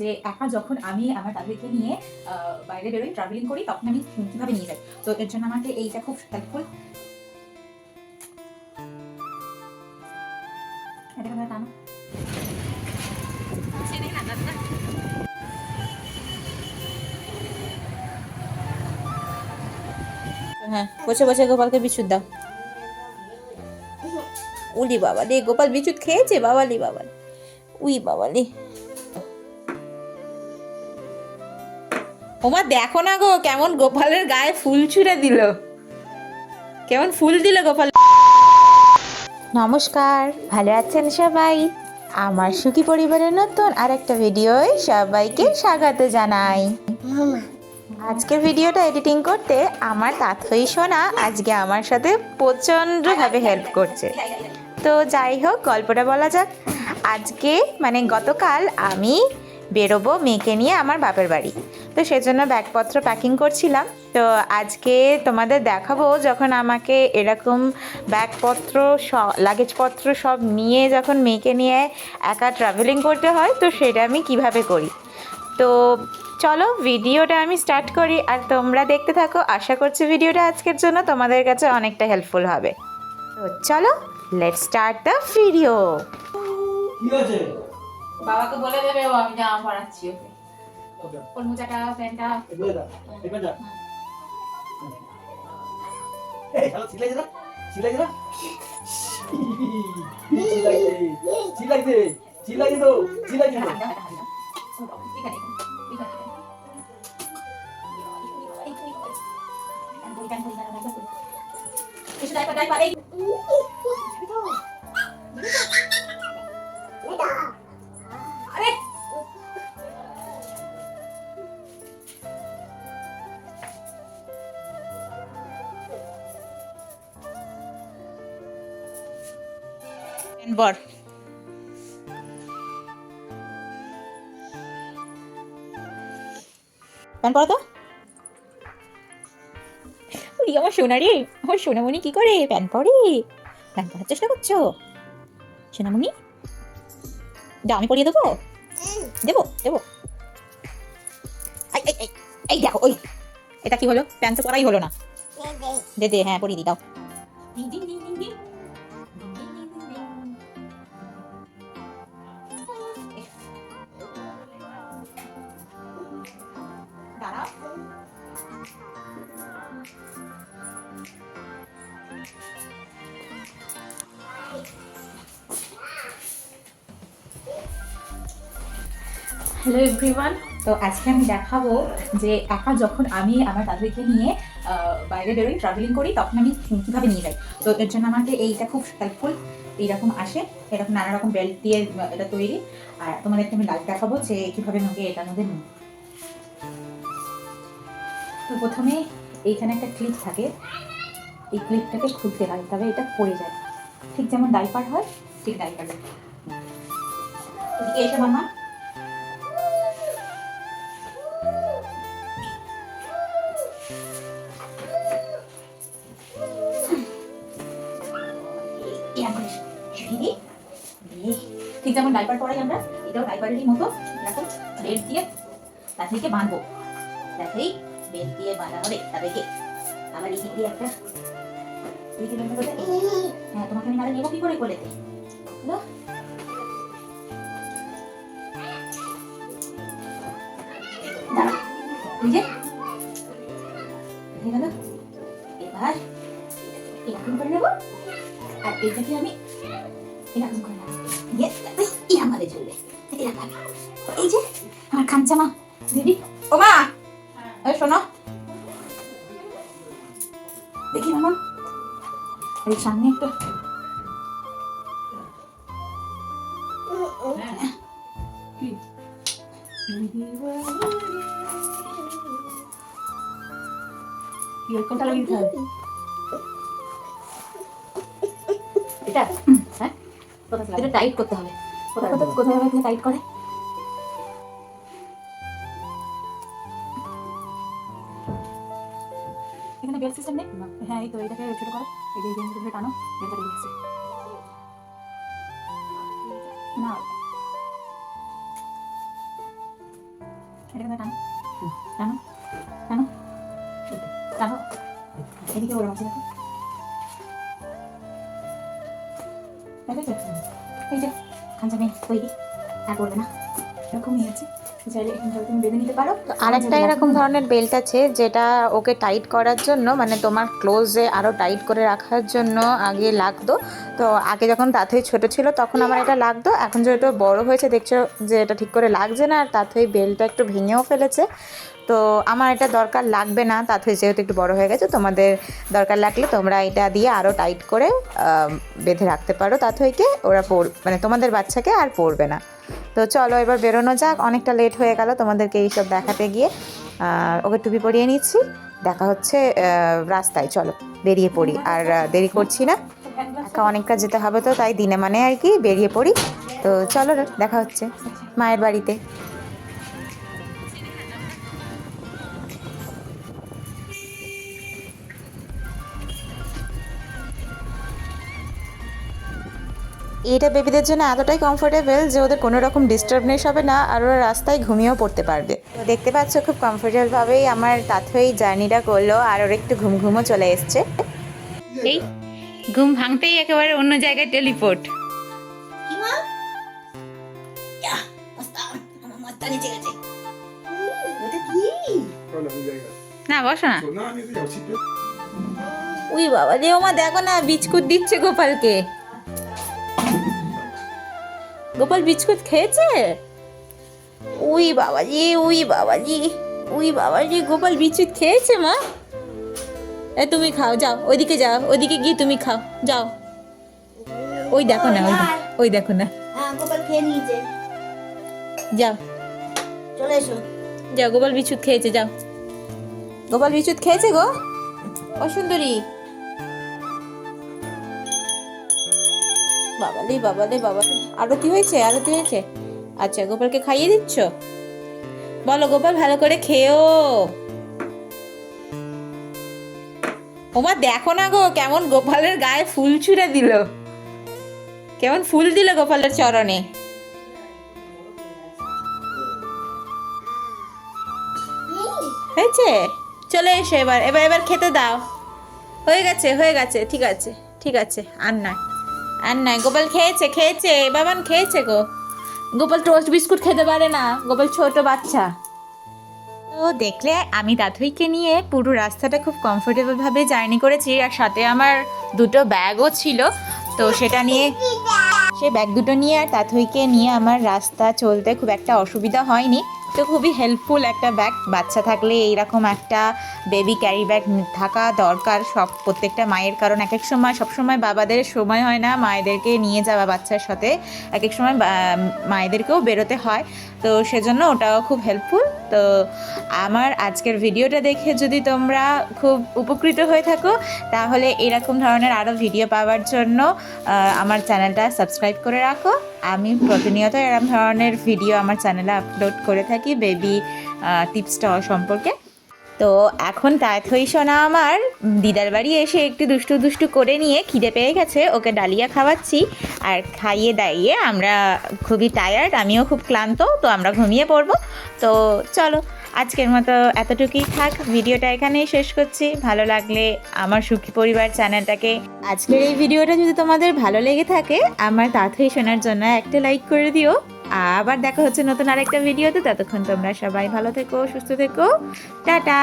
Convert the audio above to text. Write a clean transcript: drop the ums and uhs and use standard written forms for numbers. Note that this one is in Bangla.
যে একা যখন আমি আমার দাদুকে নিয়ে বাইরে বেরোই, ট্রাভেলিং করি, তখন আমি কিভাবে নিয়ে যাই। তো এর জন্য আমাকে এইটা খুব হেল্পফুল। এটা কেন টানো? হ্যাঁ, বসে বসে গোপালকে বিছুট দাও। উলি বাবা রে, গোপাল বিছুট খেয়েছে, বাবালি বাবালি, উই বাবালি। ওমা দেখো না গো, কেমন গোপালের গায়ে ফুল ছুঁড়ে দিল, কেমন ফুল দিল গোপাল। নমস্কার, ভালো আছেন সবাই? আমার সুখী পরিবারের নতুন আর একটা ভিডিওয় সবাইকে স্বাগত জানাই। আজকের ভিডিওটা এডিটিং করতে আমার তাথই সোনা আজকে আমার সাথে প্রচণ্ডভাবে হেল্প করছে। তো যাই হোক, গল্পটা বলা যাক। আজকে মানে গতকাল আমি বেরোবো মেয়েকে নিয়ে আমার বাপের বাড়ি, তো সেজন্য ব্যাগপত্র প্যাকিং করছিলাম। তো আজকে তোমাদের দেখাবো যখন আমাকে এরকম ব্যাগপত্র লাগেজপত্র সব নিয়ে যখন মেয়েকে নিয়ে একা ট্রাভেলিং করতে হয়, তো সেটা আমি কিভাবে করি। তো চলো ভিডিওটা আমি স্টার্ট করি, আর তোমরা দেখতে থাকো। আশা করছি ভিডিওটা আজকের জন্য তোমাদের কাছে অনেকটা হেল্পফুল হবে। তো চলো, লেটস স্টার্ট দ্য ভিডিও। কি আছে? বাবাকে বলে দেবে ও আমি জামা পরাচ্ছি ওকে। ওকে, ওর মোজাটা, প্যান্টটা। বলে দাও। দেখবেন না? এই হ্যালো, সিলাই দে না? সিলাই দে না? সিলাই দে। সিলাই দে। সিলাই দে তো। সিলাই দে তো। বর প্যান পরো তো। ওই আমার সোনা রে, আমার সোনামণি কি করে প্যান পরে? প্যান পরার চেষ্টা করছো সোনামণি? দাও, আমি পরিয়ে দেবো, দেবো দেবো। এই এই এই, এই দেখো, ওই এটা কি হলো? প্যান তো পরাই হলো না। দে দে, হ্যাঁ পরিয়ে দি, দাও। দাঁড়াও। Hello everyone. তো আজকে আমি দেখাবো যে একা যখন আমি আমার দাদুকে নিয়ে বাইরে বেরোই, ট্রাভেলিং করি, তখন আমি কীভাবে নিয়ে যাই। তো এর জন্য আমাকে এইটা খুব হেল্পফুল। এইরকম আসে, এরকম নানা রকম বেল্ট দিয়ে এটা তৈরি। আর তোমাদেরকে আমি লাইভ দেখাবো যে কীভাবে আমাকে এটার মধ্যে নিই। তো প্রথমে এইখানে একটা ক্লিপ থাকে, এই ক্লিপটাকে খুলতে হয়, তবে এটা পড়ে যায়। ঠিক যেমন ডাইপার হয়, ঠিক ডাইপার। এদিকে এসে মামা, ঠিক যেমন ডাইপার পরাই আমরা, এটাও ডাইপারেরই মতো এরকম বেল্ট দিয়ে তাদেরকে বাঁধবো। তাতেই বেল্ট দিয়ে বাঁধা হবে তাদেরকে। আবার এই দিয়ে একটা হ্যাঁ, তোমাকে আমি নারে নেবো কি করে কোলেতে? দাঁড়াও, এই যে হয়ে গেল। এবার এরকম করে নেবো, আর এইটাকে আমি এরকম করে নেবো। আমাদের চলবে এরকম। এই যে আমার খামচা মা দিদি, ও মা, শোনো দেখি মামা, এই সামনে একটা কোনটা লাগিয়ে দিতে হবে? এটা হ্যাঁ, এটা টাইট করতে হবে। কোথায় কোথায় কোথায় টাইট করে? এখানে বেল্ট সিস্টেম নেই। হ্যাঁ, এই তো এটাকে ছোট করে এই যে ধরে টানো, বেল্টটা বেরিয়ে গেছে। না এটা টানো টানো টানো টানো এদিকে ওরম আছে দেখো দেখো এই যে খাঁচা মেয়ে তৈরি আর করবে না এরকমই আছে চাইলে এখানটা তুমি বেঁধে নিতে পারো। আরেকটা এরকম ধরনের বেল্ট আছে যেটা ওকে টাইট করার জন্য, মানে তোমার ক্লোজে আরও টাইট করে রাখার জন্য আগে লাগতো। তো আগে যখন তাঁতই ছোট ছিল তখন আমার এটা লাগতো, এখন যেহেতু বড় হয়েছে দেখছো যে এটা ঠিক করে লাগছে না, আর তাঁতই বেল্টটা একটু ভেঙেও ফেলেছে। তো আমার এটা দরকার লাগবে না, তাঁতই যেহেতু একটু বড় হয়ে গেছে। তোমাদের দরকার লাগলে তোমরা এটা দিয়ে আরও টাইট করে বেঁধে রাখতে পারো তাঁতইকে, ওরা মানে তোমাদের বাচ্চাকে আর পরবে না। তো চলো এবার বেরোনো যাক, অনেকটা লেট হয়ে গেল তোমাদেরকে এইসব দেখাতে গিয়ে। ওকে টুপি পরিয়ে নিচ্ছি, দেখা হচ্ছে রাস্তায়। চলো বেরিয়ে পড়ি, আর দেরি করছি না, একা অনেকটা যেতে হবে তো তাই দিনে মানে আর কি বেরিয়ে পড়ি। তো চলো দেখা হচ্ছে মায়ের বাড়িতে। এটা বেবিদের জন্য এতটাই কমফোর্টেবল যে ওদের কোনো রকম ডিস্টার্বনেস হবে না, আর ওরা রাস্তায় ঘুমিয়েও পড়তে পারবে। তো দেখতে পাচ্ছ খুব কমফোর্টেবলভাবেই আমার তাঁতই জার্নিটা করলো, আর ওর একটু ঘুমও চলে এসছে। এই ঘুম ভাঙতেই একেবারে অন্য জায়গায় টেলিপোর্ট। না বসো না, উই বাবা রে, ওমা দেখো না বিস্কুট দিচ্ছে গোপালকে। গোপাল বিস্কুট খেয়েছে? উই বাবাজি, উই বাবাজি, উই বাবাজি, গোপাল বিস্কুট খেয়েছে মা। তুমি খাও, যাও ওইদিকে যাও, ওইদিকে গিয়ে তুমি খাও, যাও। ওই দেখো না, ওই দেখো না, গোপাল খেয়ে নিয়েছে, যাও চলে এসো। যাও, গোপাল বিস্কুট খেয়েছে, যাও। গোপাল বিস্কুট খেয়েছে গো, ও সুন্দরী। বাবালে বাবালে বাবালে, আরতি হয়েছে, আরতি হয়েছে। আচ্ছা গোপালকে খাইয়ে দিচ্ছ? বলো গোপাল ভালো করে খেও। ওমা দেখো না গো কেমন গোপালের গায়ে ফুল ছুঁড়ে দিল, কেমন ফুল দিল গোপালের চরণে। হয়েছে? চলে এসো এবার, এবার এবার খেতে দাও। হয়ে গেছে, হয়ে গেছে, ঠিক আছে ঠিক আছে, আর নয় আর নয়। গোপাল খেয়েছে, খেয়েছে বাবান, খেয়েছে গো। গোপাল টোস্ট বিস্কুট খেতে পারে না, গোপাল ছোট বাচ্চা। তো দেখলে আমি তাঁতইকে নিয়ে পুরো রাস্তাটা খুব কমফোর্টেবলভাবে জার্নি করেছি, আর সাথে আমার দুটো ব্যাগও ছিল। তো সেটা নিয়ে, সেই ব্যাগ দুটো নিয়ে আর তাঁতইকে নিয়ে আমার রাস্তা চলতে খুব একটা অসুবিধা হয়নি। তো খুবই হেল্পফুল একটা ব্যাগ, বাচ্চা থাকলে এইরকম একটা বেবি ক্যারি ব্যাগ থাকা দরকার সব প্রত্যেকটা মায়ের। কারণ এক এক সময়, সবসময় বাবাদের সময় হয় না মায়েদেরকে নিয়ে যাওয়া বাচ্চার সাথে, এক এক সময় মায়েদেরকেও বেরোতে হয়। তো সেজন্য ওটাও খুব হেল্পফুল। তো আমার আজকের ভিডিওটা দেখে যদি তোমরা খুব উপকৃত হয়ে থাকো, তাহলে এরকম ধরনের আরও ভিডিও পাওয়ার জন্য আমার চ্যানেলটা সাবস্ক্রাইব করে রাখো। আমি প্রতিনিয়ত এরকম ধরনের ভিডিও আমার চ্যানেলে আপলোড করে থাকি বেবি টিপসটা সম্পর্কে। তো এখন তাঁতই সোনা আমার দিদার বাড়ি এসে একটু দুষ্টু দুষ্টু করে নিয়ে খিদে পেয়ে গেছে, ওকে ডালিয়া খাওয়াচ্ছি। আর খাইয়ে দাইয়ে আমরা খুবই টায়ার্ড, আমিও খুব ক্লান্ত, তো আমরা ঘুমিয়ে পড়বো। তো চলো আজকের মতো এতটুকুই থাক, ভিডিওটা এখানেই শেষ করছি। ভালো লাগলে আমার সুখী পরিবার চ্যানেলটাকে, আজকের এই ভিডিওটা যদি তোমাদের ভালো লেগে থাকে আমার তাঁতই শোনার জন্য একটা লাইক করে দিও। আবার দেখা হচ্ছে নতুন আরেকটা ভিডিওতে, ততক্ষণ তোমরা সবাই ভালো থেকো, সুস্থ থেকো, টাটা।